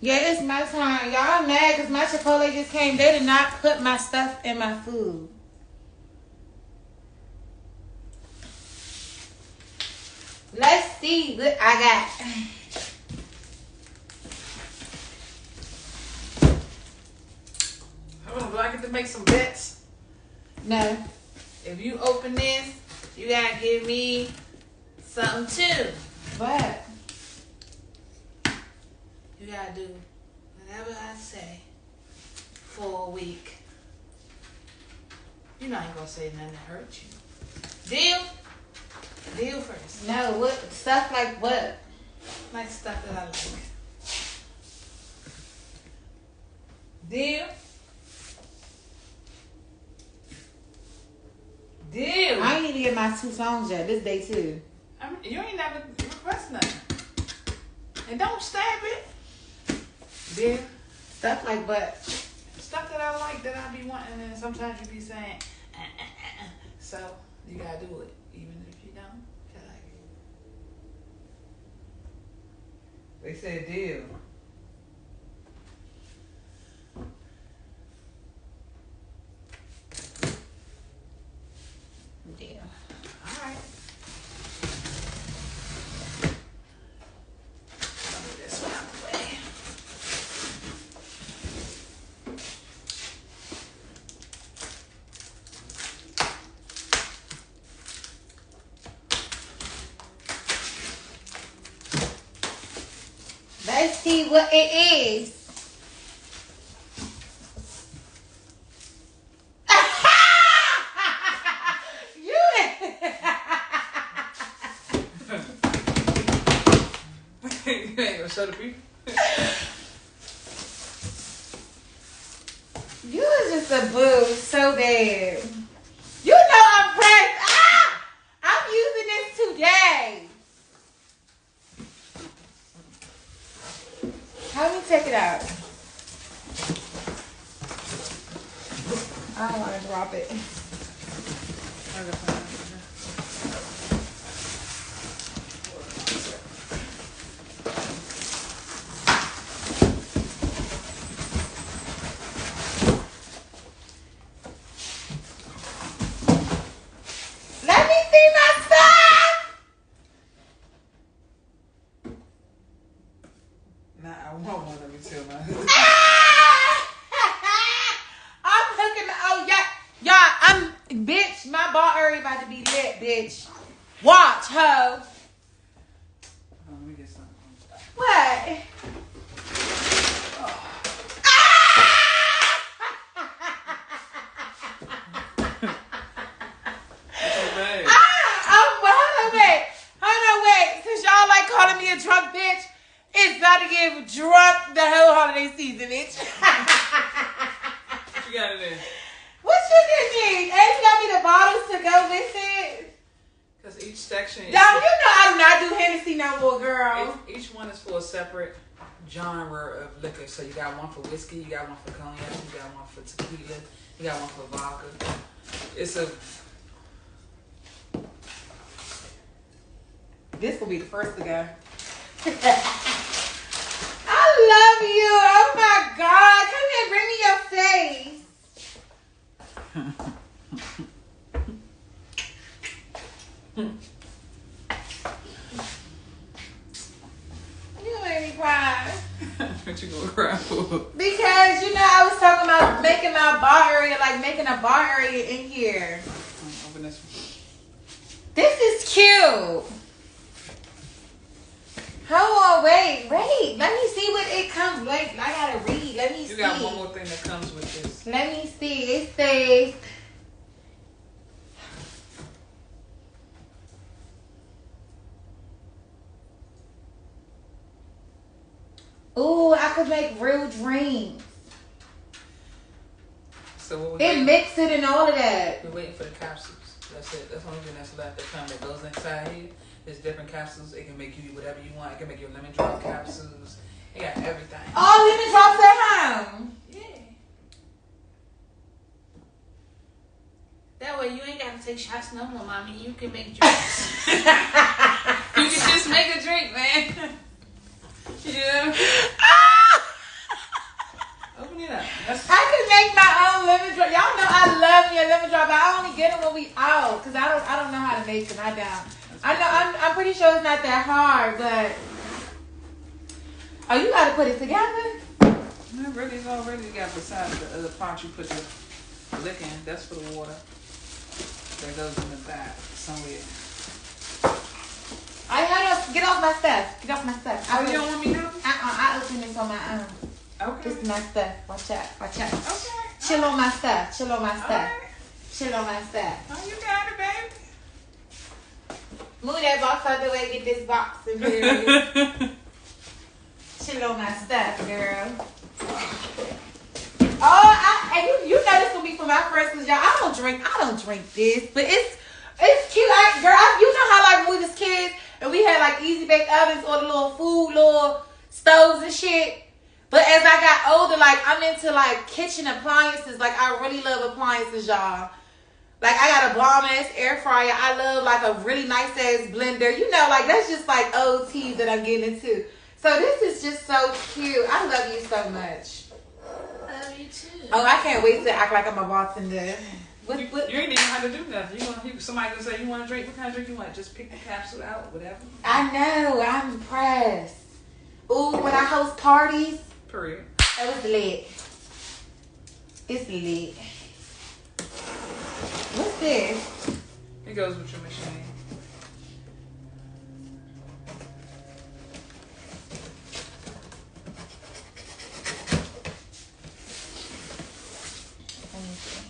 Yeah, it's my time. Y'all mad because my Chipotle just came. They did not put my stuff in my food. Let's see what I got. Hold on, do I get to make some bets? No. If you open this, you gotta give me something too. What? You gotta do whatever I say for a week. You know I ain't gonna say nothing to hurt you. Deal? Deal first. No, what stuff like what? Like stuff that I like. Deal? Deal. I ain't need to get my 2 songs yet. This day 2. I mean, you ain't never request nothing. And don't stab it. Deal? Stuff like what? Stuff that I like that I be wanting, and sometimes you be saying, so you gotta do it, even if you don't feel like it. They said deal. Deal. All right. Move this one out the way. Let's see what it is. You You ain't gonna show the people. You is just a boo so bad. You know I'm pressed. I'm using this today. Help me take it out. I don't want to drop it. Let me see my stuff. Nah, I want one. Let me tell my. I'm hooking. Oh yeah, y'all. Bitch. My ball area about to be lit, bitch. Watch, ho. Let me get something. What? Hold on, wait. Since y'all like calling me a drunk bitch, it's about to get drunk the whole holiday season, bitch. What you got in there? What you need? And you got me the bottles to go with it. Because each section is. Dog, you know I do not do Hennessy no more, girl. Each one is for a separate genre of liquor. So you got one for whiskey, you got one for cognac, you got one for tequila, you got one for vodka. It's a. This will be the first to go. I love you. Oh my God. Come here, bring me your face. You made me cry. What you gonna cry for? Because, you know, I was talking about making my bar area, like making a bar area in here. Open this one. This is cute. Hold on, wait. Let me see what it comes like. I gotta read. Let me see. You got one more thing that comes with this. Let me see. It says. Ooh, I could make real drinks. So what we It waiting? mix it and all of that. We're waiting for the capsules. That's it. That's the only thing that's left that come that goes inside here. There's different capsules. It can make you whatever you want. It can make you lemon drop capsules. It got everything. Oh, lemon drops at home. Yeah. That way you ain't got to take shots no more, mommy. You can make drinks. You can just make a drink, man. Yeah. get them when we out, cause I don't know how to make them. I don't. I know I'm pretty sure it's not that hard, but you gotta put it together. It really is already got besides the other part you put the lick in. That's for the water. That goes in the back somewhere. I had to get off my stuff. Get off my stuff. Oh, you don't want me to? I open this on my own. Okay. This is my stuff. Watch out. Watch out. Okay. Chill on my stuff. Chill on my stuff. Right. Chill on my stuff. Oh, you got it, baby. Move that box out the way. Get this box in here. Chill on my stuff, girl. Oh, and you know this will be for my friends, cause y'all, I don't drink this, but it's cute. You know how like when we was kids and we had like easy bake ovens or the little stoves and shit. But as I got older, like I'm into like kitchen appliances. Like I really love appliances, y'all. Like I got a bomb ass air fryer. I love like a really nice ass blender. You know, like that's just like OT that I'm getting into. So this is just so cute. I love you so much. Love you too. Oh, I can't wait to act like I'm a bartender. You ain't even have to do nothing. Somebody can say you want to drink. What kind of drink you want? Just pick the capsule out, whatever. I know. I'm impressed. Ooh, when I host parties. Period. That was lit. It's lit. What's this? It goes with your machine. Let me see.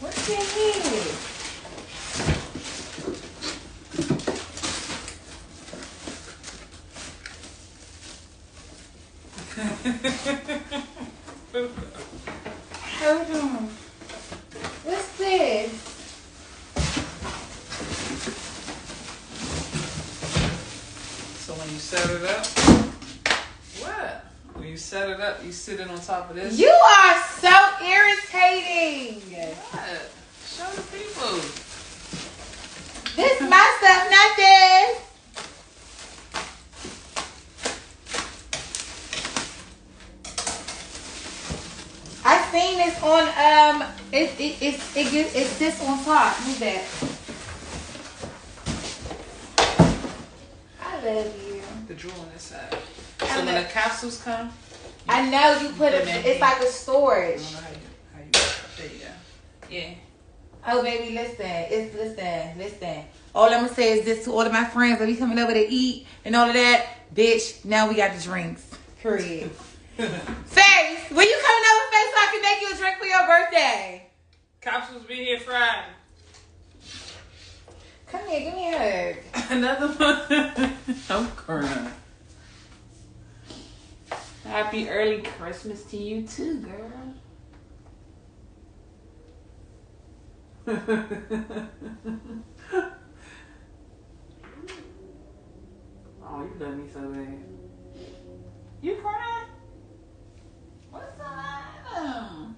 What's in here? Hold on. What's this? So when you set it up, what? When you set it up, you sit it on top of this. You are so irritating. What? Show the people. This is my stuff, not this. I seen this on it's this on top. Who's that? I love you. The drawer on this side. So when the capsules come, I know you put it. It's like a I storage. don't know how you there you go. Yeah. Oh baby, listen. All I'm gonna say is this to all of my friends that be coming over to eat and all of that. Bitch, now we got the drinks. Period. Face, when you coming over, Face, so I can make you a drink for your birthday. Capsules be here Friday. Come here, give me a hug. Another one. I'm crying. Happy early Christmas to you too, girl. Oh, you love me so bad. You crying? What's the matter?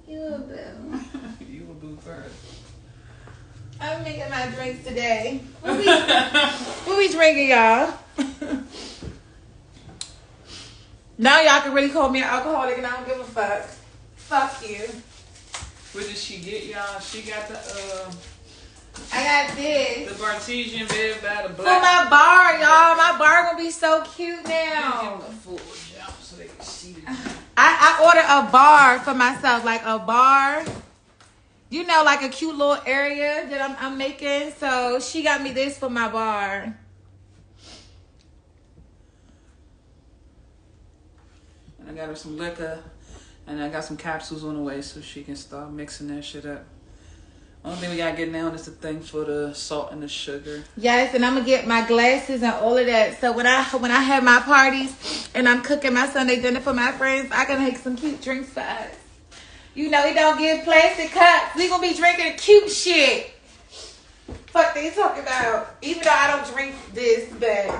You a boo. You a boo first. I'm making my drinks today. What we drinking, y'all? Now y'all can really call me an alcoholic and I don't give a fuck. Fuck you. What did she get, y'all? She got the I got this. the Bartesian bed by the For black. my bar, y'all. My bar gonna be so cute Give now. them a full jump so they can see the I ordered a bar for myself, like a bar. You know, like a cute little area that I'm making. So she got me this for my bar. And I got her some liquor. And I got some capsules on the way so she can start mixing that shit up. Only thing we gotta get now is the thing for the salt and the sugar. Yes, and I'm gonna get my glasses and all of that. So when I have my parties and I'm cooking my Sunday dinner for my friends, I can make some cute drinks for us. You know, we don't get plastic cups. We gonna be drinking cute shit. Fuck they talking about. Even though I don't drink this, but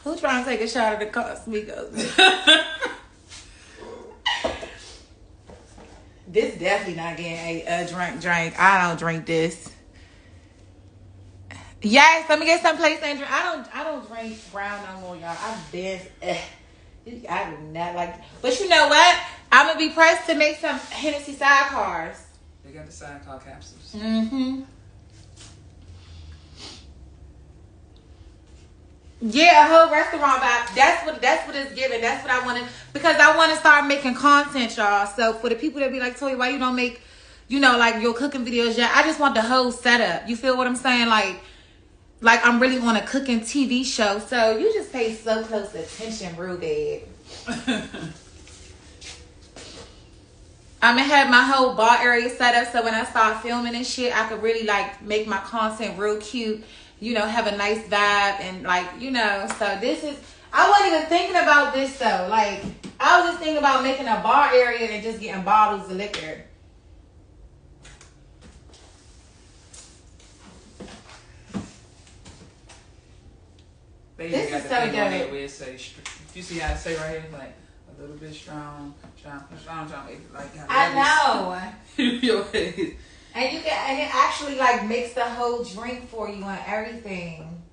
Who trying to take a shot of the Casamigos? This definitely not getting a drink. I don't drink this. Yes, let me get some place and drink. I don't drink brown no more, y'all. I've been I do not like it. But you know what? I'm gonna be pressed to make some Hennessy sidecars. They got the sidecar capsules. Mm-hmm. Yeah, a whole restaurant vibe. That's what it's giving. That's what I want to, because I want to start making content, y'all. So for the people that be like, Toya, why you don't make, like your cooking videos yet? I just want the whole setup. You feel what I'm saying? Like I'm really on a cooking TV show. So you just pay so close attention, real bad. I'm gonna have my whole bar area set up so when I start filming and shit, I could really make my content real cute. Have a nice vibe and so this is, I wasn't even thinking about this though. I was just thinking about making a bar area and just getting bottles of liquor. This is so good. Where it say, you see how it say right here, a little bit strong, I know. Your head. And it actually makes the whole drink for you and everything.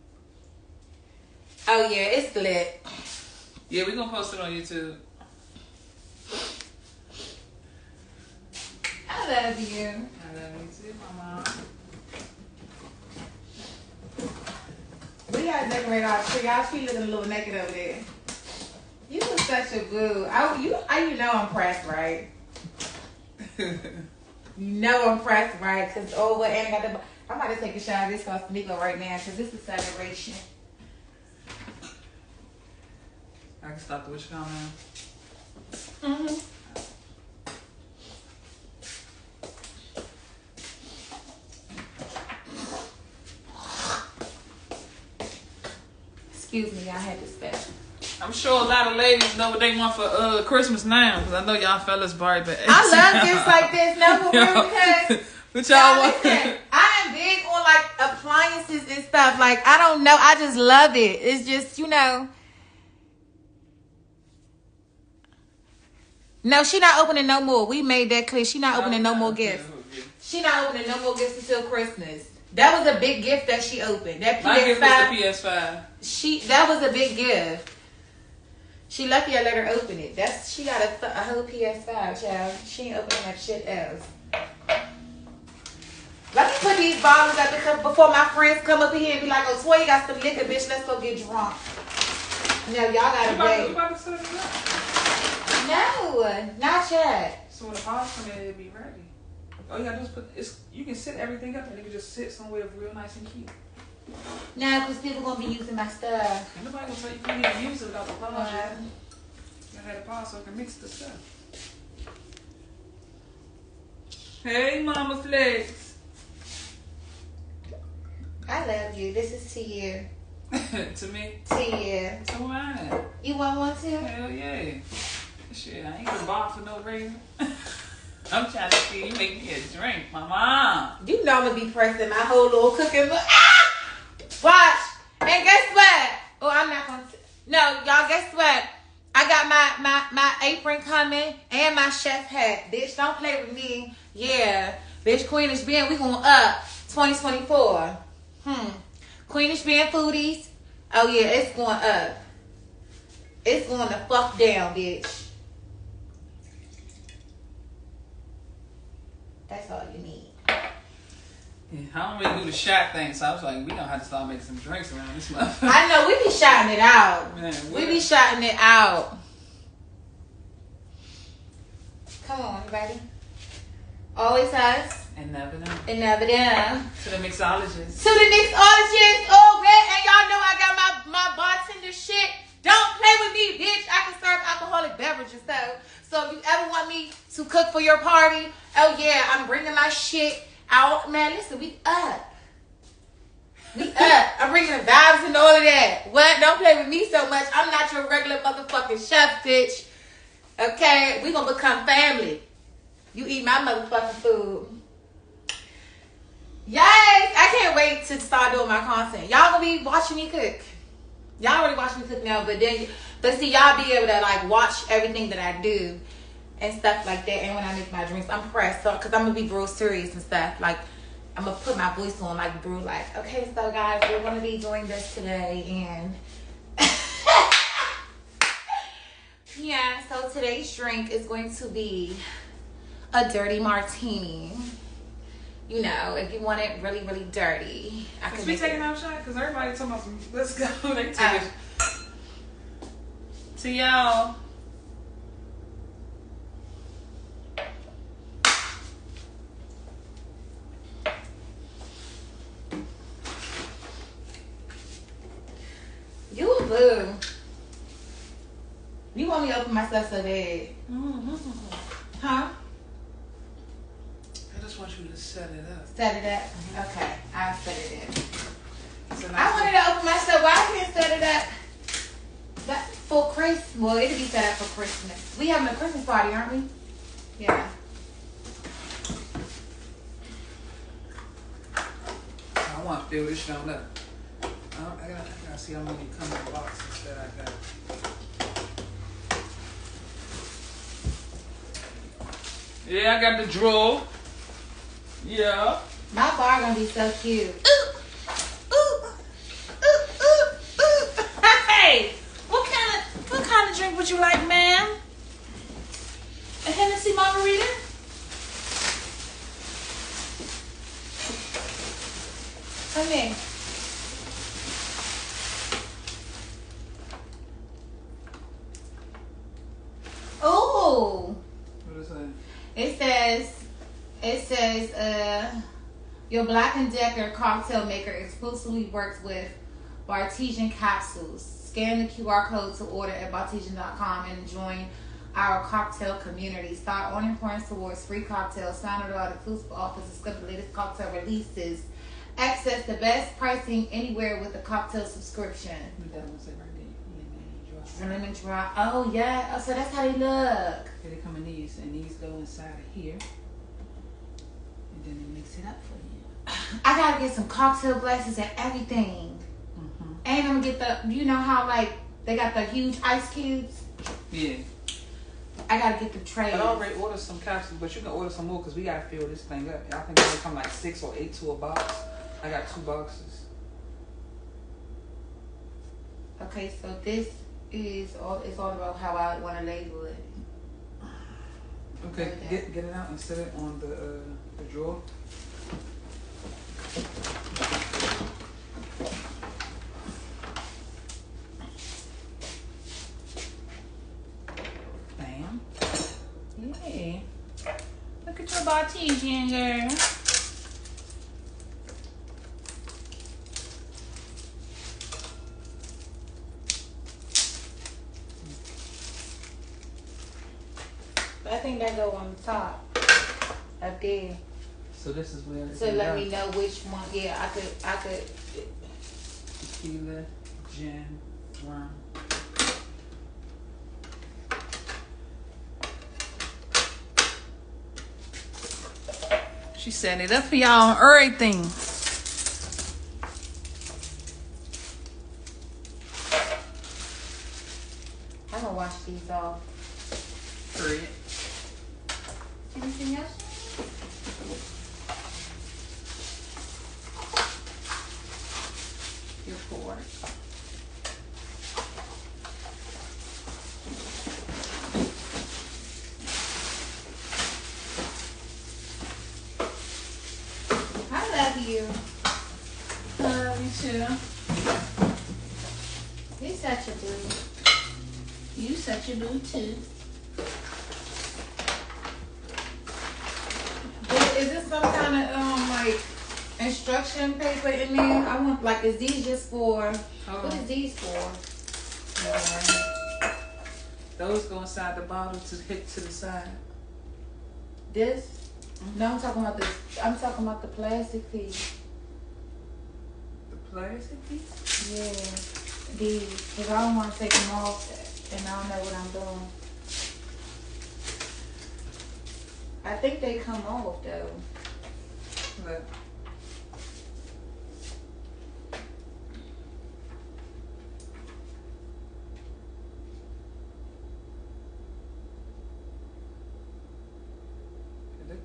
Oh yeah, it's lit. Yeah, we're gonna post it on YouTube. I love you. I love you too, mama. We gotta decorate our tree. Our tree looking a little naked over there. You was such a boo. I'm pressed, right? I'm pressed, right? Because and I got the. I'm about to take a shot of this Casamigos right now because this is celebration. I can stop the witch count now. Mhm. Excuse me, I had to spit. I'm sure a lot of ladies know what they want for Christmas now, because I know y'all fellas buy but I love gifts like this. No, for real, because what y'all want? Listen, I am big on appliances and stuff. I don't know. I just love it. It's just, No, she not opening no more. We made that clear. She not opening no more gifts. She not opening no more gifts until Christmas. That was a big gift that she opened. That PS5. My gift was the PS5. That was a big gift. She lucky I let her open it. She got a whole PS5, child. She ain't opening that shit else. Let me put these bottles at the cup before my friends come up here and be like, "Oh, Toya got some liquor, bitch. Let's go get drunk." No, y'all gotta wait. You about to set it up? No, not yet. So when the bottles come in, it'll be ready. All you gotta do is you can set everything up and it can just sit somewhere real nice and cute. No, because people gonna be using my stuff. Ain't nobody gonna tell you can't even use it without the pause. You gotta have the pause so I can mix the stuff. Hey, Mama Flex. I love you. This is to you. To me? To you. To wine. You want one too? Hell yeah. Shit, I ain't gonna bar for no reason. I'm trying to see you make me a drink, mama. You know I'm gonna be pressing my whole little cooking. Watch. And guess what? Oh, I'm not gonna. No, y'all. Guess what? I got my apron coming and my chef hat. Bitch, don't play with me. Yeah, bitch. Queenish Ben, we going up 2024. Queenish Ben foodies. Oh yeah, it's going up. It's going to fuck down, bitch. That's all you need. Yeah, I don't really do the shot thing, so I was like, we gonna have to start making some drinks around this month. I know, we be shouting it out. Man, we be shouting it out. Come on, everybody. Always us. And never them. And never them. To the mixologists. To the mixologists. Oh, man. And y'all know I got my bartender shit. Don't play with me, bitch. I can serve alcoholic beverages, though. So if you ever want me to cook for your party, oh, yeah, I'm bringing my shit out. Man, listen, we up. We up. I'm bringing the vibes and all of that. What? Don't play with me so much. I'm not your regular motherfucking chef, bitch. Okay? We gonna become family. You eat my motherfucking food. Yes! I can't wait to start doing my content. Y'all gonna be watching me cook. Y'all already watch me cook now, but see, y'all be able to like watch everything that I do and stuff like that. And when I make my drinks, I'm pressed, so because I'm gonna be real serious and stuff. Like I'm gonna put my voice on like brew. Like, okay, so guys, we're gonna be doing this today, and yeah. So today's drink is going to be a dirty martini. You know, if you want it really, really dirty, I can. We taking out shot because everybody talking about some. Let's go. They take it. To y'all. You a boo. You want me to open myself so bad. Huh? I just want you to set it up. Set it up? Okay, I'll set it up. So I wanted to open myself. Why I can't set it up? That for Christmas. Well, it'll be set up for Christmas. We having a Christmas party, aren't we? Yeah. I want to feel this showing up. I gotta see how many come in the boxes that I got. Yeah, I got the drawer. Yeah. My bar gonna be so cute. Hey, what kind of drink would you like, ma'am? A Hennessy margarita? Come in. Oh. What is that? It says, your Black & Decker cocktail maker exclusively works with Bartesian capsules. Scan the QR code to order at Bartesian.com and join our cocktail community. Start ordering points towards free cocktails. Sign up about exclusive offers. Discover the latest cocktail releases. Access the best pricing anywhere with a cocktail subscription. Lemon drop. Oh yeah. Oh, so that's how they look. They come in these, and these go inside of here, and then they mix it up for you. I gotta get some cocktail glasses and everything. Mm-hmm. And I'm gonna get the. You know how like they got the huge ice cubes. Yeah. I gotta get the trays. I already ordered some capsules, but you can order some more because we gotta fill this thing up. I think they come like 6 or 8 to a box. I got 2 boxes. Okay, so this is all. It's all about how I want to label it. Okay, get it out and set it on the drawer. Bam. Yeah. Look at your Bartesian, girl. I think that go on the top, up there. So this is where. So let me know which one. Yeah, I could. Tequila, gin, rum. She setting it up for y'all on everything. I'm gonna wash these off. Period. Anything else? Your pork. I love you. Me too. You're such a boo. You such a boo too. Is this some kind of like instruction paper in there? I want like, is these just for? What is these for? Those go inside the bottle to hit to the side. This? No, I'm talking about this. I'm talking about the plastic piece. The plastic piece? Yeah, these. Because I don't want to take them off, and I don't know what I'm doing. I think they come off though. Look.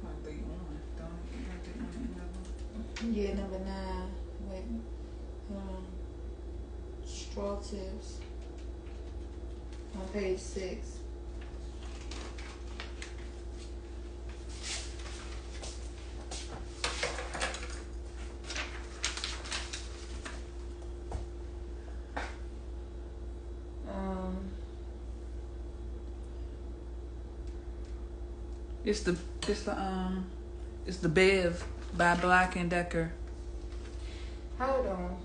Like they on, don't it? Like they on in that one? Yeah, number 9. Wait. Straw tips. On page 6. It's the Bev by Black and Decker. Hold on.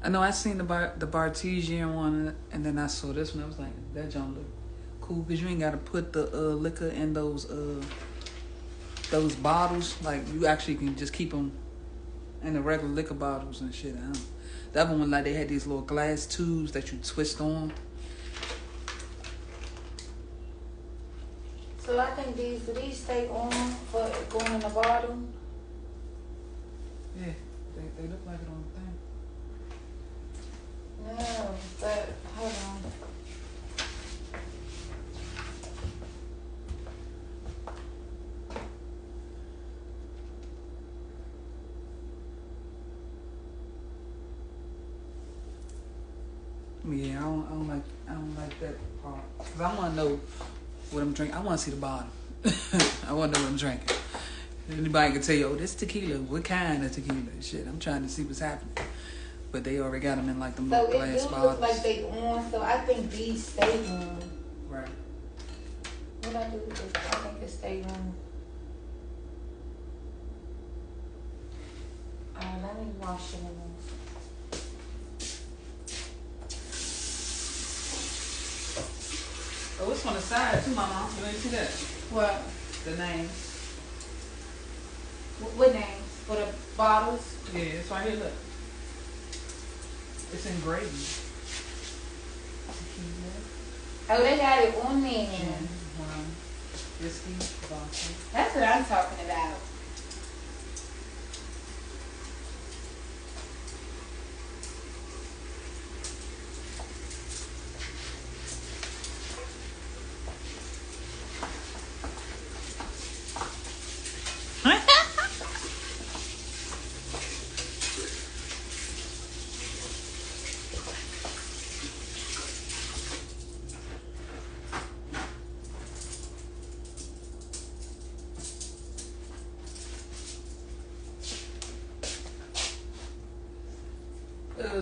I know I seen the Bartesian one, and then I saw this one. I was like, that junk look cool because you ain't got to put the liquor in those bottles. Like you actually can just keep them in the regular liquor bottles and shit. The other one, like they had these little glass tubes that you twist on. So I think these stay on for going in the bottle. Yeah, they look like it on the thing. No, but hold on. Yeah, I don't like that part. Cause I want to know what I'm drinking. I want to see the bottle. I want to know what I'm drinking. Anybody can tell you, oh, this tequila. What kind of tequila? Shit, I'm trying to see what's happening. But they already got them in like the So glass it do bottles. look like they on. So I think these stay on. Right. What I do with this? I think it stay on. Let me wash it. Oh, it's on the side too, Mama. You ain't see that? What? The name. What names? For the bottles? Yeah, it's right here. Look. It's engraved. Oh, they got it on there. Whiskey, vodka. That's what I'm talking about.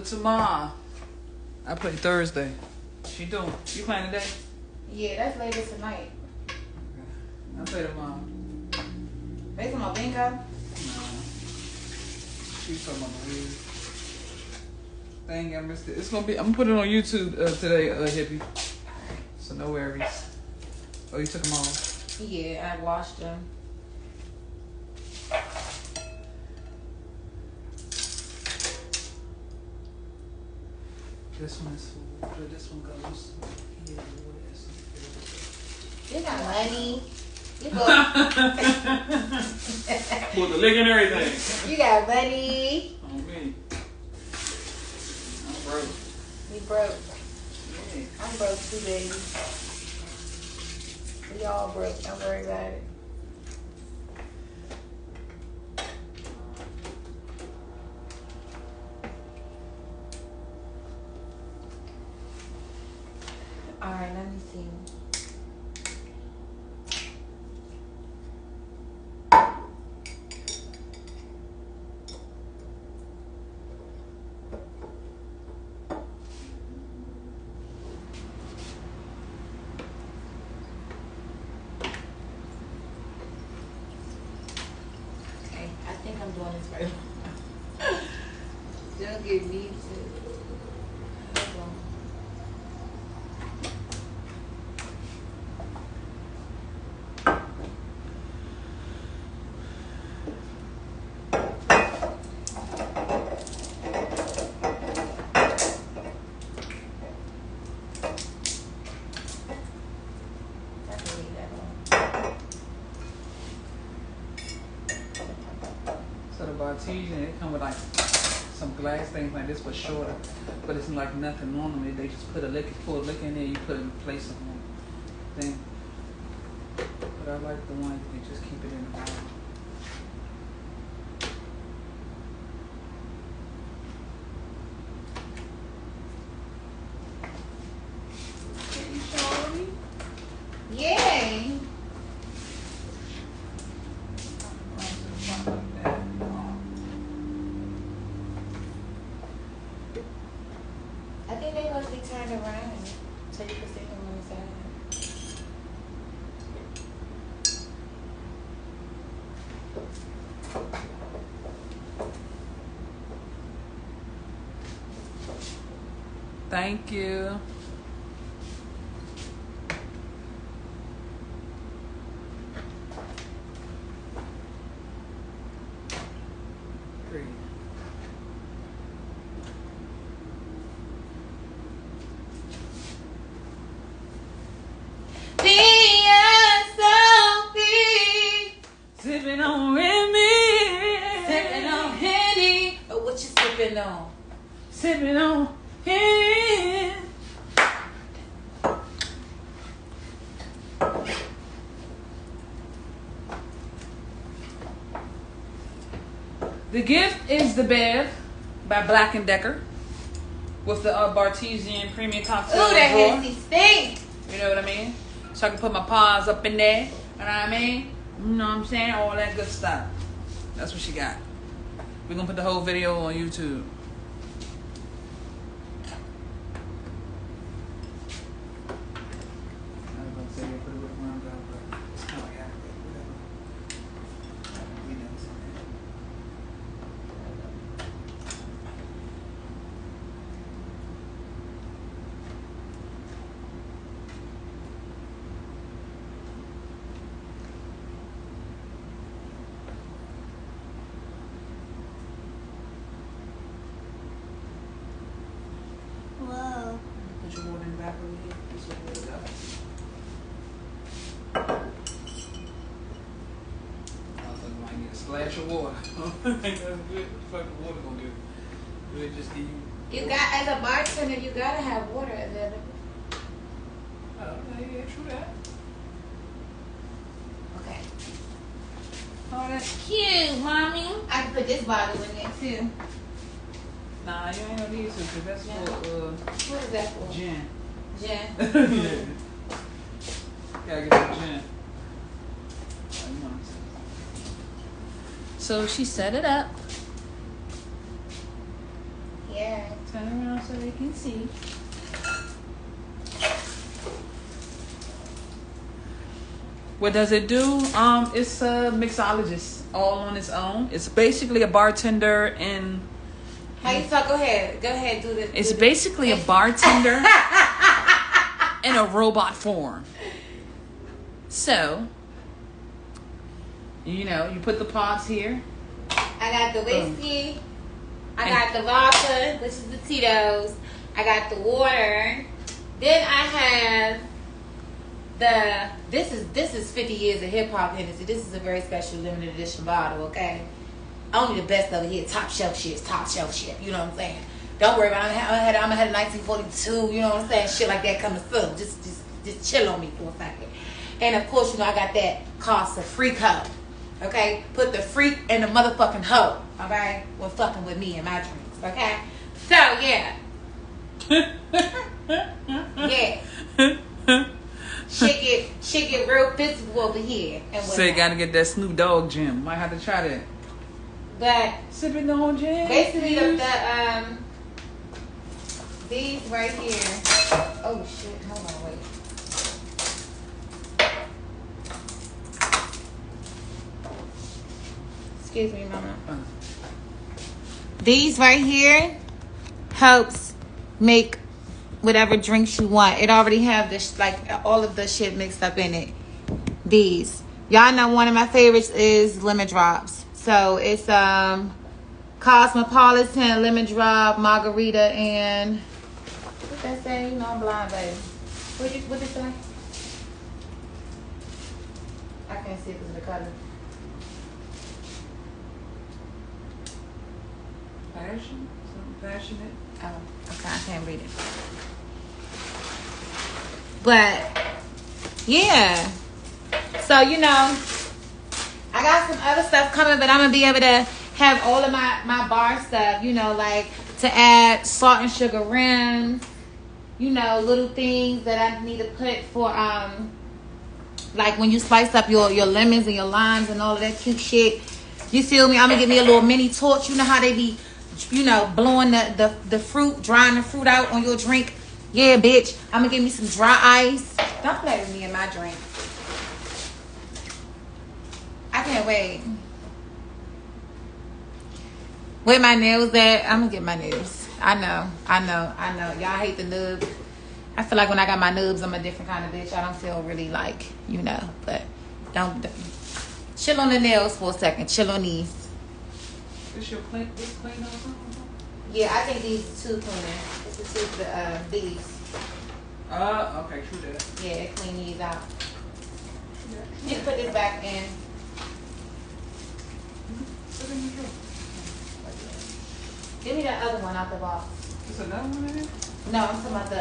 Tomorrow. I play Thursday. She doing? You playing today? Yeah, that's later tonight. Okay. I'll play tomorrow. Based on my bingo? No. She's talking about the weed. Dang, I missed it. It's gonna be. I'm gonna put it on YouTube today, hippie. So no worries. Oh, you took them off? Yeah, I washed them. This one is full. This one goes here. You got money. You With the lick and everything. You got money. On me. I'm broke. We broke. Yeah. I'm broke too, baby. We all broke. Don't worry about it. Alright, let me see. Okay, I think I'm doing this right. Don't get me to. Hold on. So the Bartesian, it come with like some glass things like this, but shorter. But it's like nothing on them. They just put a liquor, pour a liquor in there. You put it in place of them. Then but I like the one you just keep it in the bottle. Yay! I think they must be turned around so you can see them on the side. Thank you. Sipping on Remy. Sipping on Henny. Oh, what you sipping on? Sipping on Henny. The gift is the Bev by Black & Decker with the Bartesian premium cocktail. Ooh, that Hennessy stink. You know what I mean? So I can put my paws up in there. You know what I mean? You know what I'm saying? All that good stuff. That's what she got. We're going to put the whole video on YouTube. I was going to say put it with one guy, but it's kind of like halfway, whatever. We know something. Whoa. Put your water in the back over here. This is where it goes. I was like, I might get a splash of water. That's good. What the fuck the water gonna do? Do it just give you? You got, as a bartender, you gotta have water available. Oh, yeah, true that. Okay. Oh, that's cute, mommy. I can put this bottle in there too. Nah, you ain't gonna need to, cause that's for What is that for? gin. Gin. Yeah. Gotta get some gin. So she set it up. Yeah. Turn around so they can see. What does it do? It's a mixologist all on its own. It's basically a bartender in. How you talk? Go ahead. Go ahead. Do this. It's basically a bartender in a robot form. So, you know, you put the pods here. I got the whiskey. I got the vodka, which is the Tito's. I got the water. Then I have the. This is 50 years of hip hop Hennessy. This is a very special limited edition bottle. Okay. Only the best over here. Top shelf shit is top shelf shit. You know what I'm saying? Don't worry about it. I'm gonna have a 1942. You know what I'm saying? Shit like that coming soon. Just chill on me for a second. And of course, you know I got that Casa Freak Hoe. Okay? Put the freak in the motherfucking hoe. Okay? When fucking with me and my drinks. Okay? So yeah. Yeah. Shit get real physical over here. And So you gotta get that Snoop Dogg gym. Might have to try that. But Sipping on gin. basically these right here. Oh shit, hold on, wait. Excuse me, mama. These right here helps make whatever drinks you want. It already have this, like, all of the shit mixed up in it. These. Y'all know one of my favorites is lemon drops. So it's Cosmopolitan, lemon drop, margarita, and what that say? You know I'm blind, baby. What it say? I can't see it because of the color. Passion? Something passionate? Oh, okay, I can't read it. But yeah. So, you know, I got some other stuff coming, but I'm going to be able to have all of my bar stuff, you know, like to add salt and sugar rims, you know, little things that I need to put for, like when you slice up your lemons and your limes and all of that cute shit. You feel me? I'm going to get me a little mini torch. You know how they be, you know, blowing the fruit, drying the fruit out on your drink? Yeah, bitch. I'm going to get me some dry ice. Don't play with me in my drink. I can't wait. Where my nails at? I'm going to get my nails. I know. Y'all hate the nubs. I feel like when I got my nubs, I'm a different kind of bitch. I don't feel really like, you know, but don't chill on the nails for a second. Chill on these. This your clean nails? Yeah, I think these are too clean. This is these. Okay, true that. Yeah, clean these out. You can put this back in. Give me that other one out the box. Is another one in there? No, I'm talking about the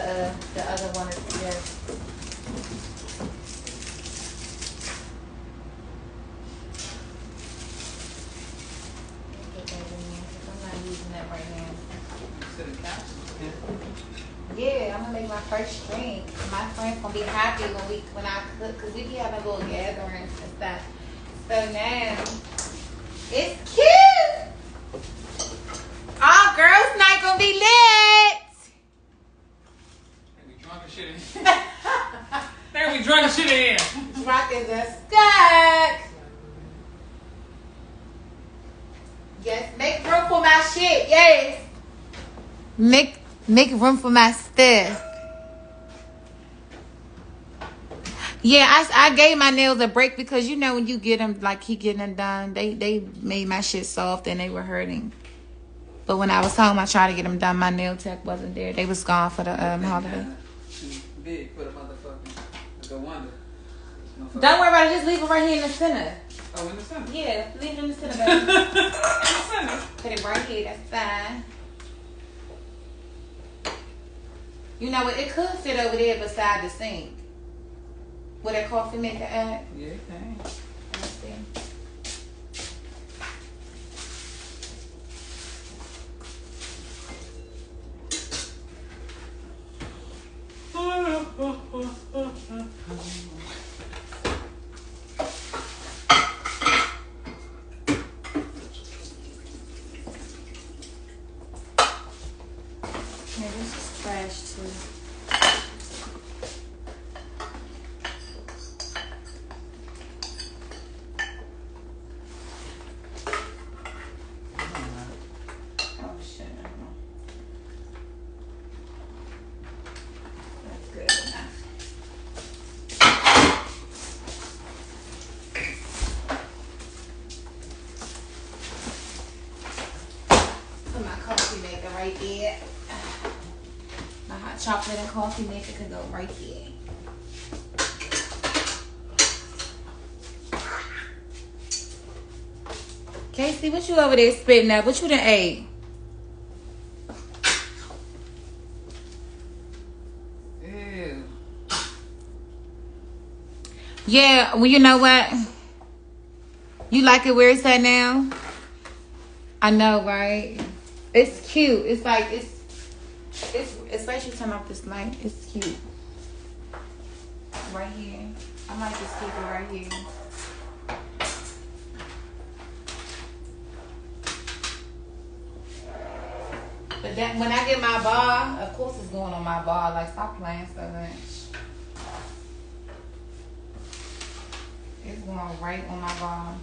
other one. Yes. I'm not using that right now. Yeah, I'm gonna make my first drink. My friends gonna be happy when I cook, cause we be having little gatherings and stuff. So now it's cute. All girls' night gonna be lit. We drunk and shit in here. We drunk and shit in here. Drunk as a skunk. Yes, make room for my shit. Yes. Make room for my stuff. Yeah, I gave my nails a break because you know when you get them, like he getting them done, they made my shit soft and they were hurting. But when I was home, I tried to get them done. My nail tech wasn't there. They was gone for the holiday. Big for the motherfucking the wonder. Don't worry about it. Just leave it right here in the center. Oh, in the center? Yeah, leave it in the center, baby. In the center? Put it right here. That's fine. You know what? It could fit over there beside the sink. Where that coffee maker at? Yeah, it can. Let's see. Yeah, this is trash too. Oh shit. That's good enough. Put my coffee maker right there. My hot chocolate and coffee maker can go right here. Casey, what you over there spitting at? What you done ate? Ew. Yeah, well, you know what? You like it where it's at now? I know, right? It's cute. It's like, it's especially turn off this light. It's cute. Right here. I might just keep it right here. But then when I get my bar, of course it's going on my bar. Like, stop playing so much. It's going right on my bar.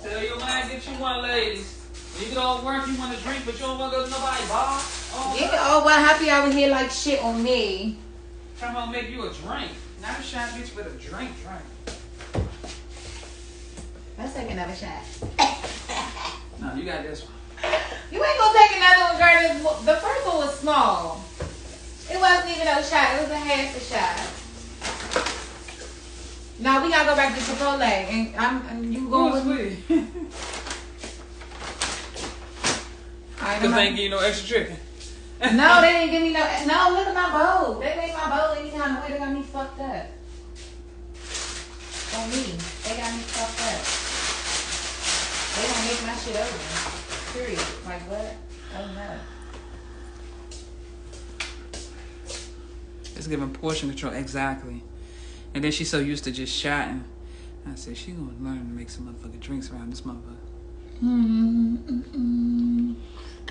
Tell your man get you one, ladies. When you get off work, you want to drink, but you don't want to go to nobody's bar. Oh, Yeah, oh, well, happy I was here like shit on me. trying to make you a drink. Not a shot bitch, but a drink. Let's take another shot. No, you got this one. You ain't gonna take another one, girl. The first one was small. It wasn't even a shot. It was a half a shot. Now we gotta go back to Chipotle, and you going with me? Because they ain't getting no extra chicken. No, they didn't give me no. No, look at my bowl. They made my bowl any kind of way. They got me fucked up. On me, they got me fucked up. They don't make my shit over. Period. Like what? Oh no. It's giving portion control, exactly. And then she's so used to just shouting. I said, she gonna learn to make some motherfucking drinks around this motherfucker.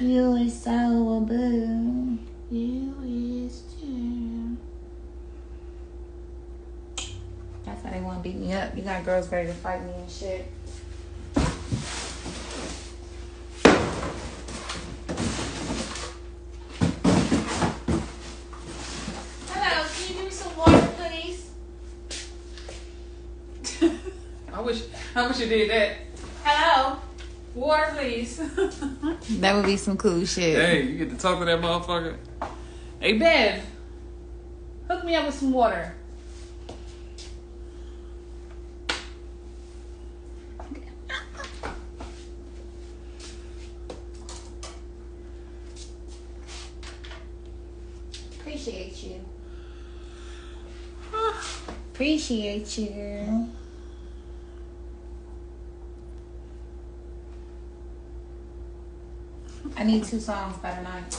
You is so boo. You is too. That's why they want to beat me up. You got girls ready to fight me and shit. Hello, can you give me some water, please? I wish you did that. Hello. Water, please. That would be some cool shit. Hey, you get to talk to that motherfucker. Hey, Bev, hook me up with some water. Appreciate you. Appreciate you. I need 2 songs by tonight.